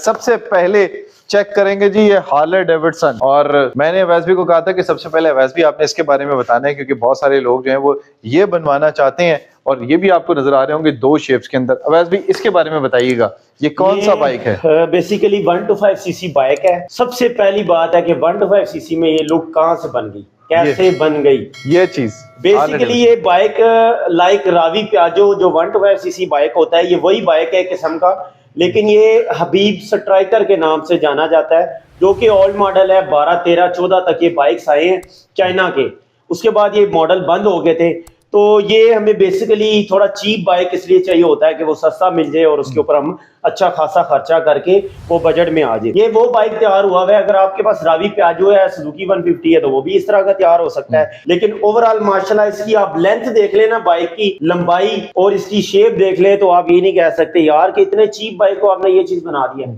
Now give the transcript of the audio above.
सबसे पहले चेक करेंगे जी ये हार्ले डेविडसन। और मैंने अवैस भी को कहा था कि सबसे पहले अवैस भी आपने इसके बारे में बताना है, क्योंकि बहुत सारे लोग जो हैं वो ये बनवाना चाहते हैं और ये भी आपको नजर आ रहे होंगे दो शेप्स के अंदर। अवैस भी इसके बारे में बताइएगा, ये कौन सा बाइक है? बेसिकली 125 सीसी बाइक है। सबसे पहली बात है कि 125 सीसी में ये लुक कहां से बन गई, कैसे बन गई ये चीज। बेसिकली ये बाइक लाइक रावी प्याजो जो 125 सीसी बाइक होता है, ये वही बाइक है किस्म का, लेकिन ये हबीब स्ट्राइकर के नाम से जाना जाता है, जो कि ओल्ड मॉडल है। 12, 13, 14 तक ये बाइक्स आए हैं चाइना के। उसके बाद ये मॉडल बंद हो गए थे। तो ये हमें बेसिकली थोड़ा चीप बाइक इसलिए चाहिए होता है कि वो सस्ता मिल जाए और उसके ऊपर हम अच्छा खासा खर्चा करके वो बजट में आ जाए। ये वो बाइक तैयार हुआ है। अगर आपके पास रावी प्याजो है, सुजुकी 150 है, तो वो भी इस तरह का तैयार हो सकता है। लेकिन ओवरऑल माशाल्लाह इसकी आप लेंथ देख लेना, बाइक की लंबाई और इसकी शेप देख ले, तो आप ये नहीं कह सकते यार कि इतने चीप बाइक को आपने ये चीज बना दिया है।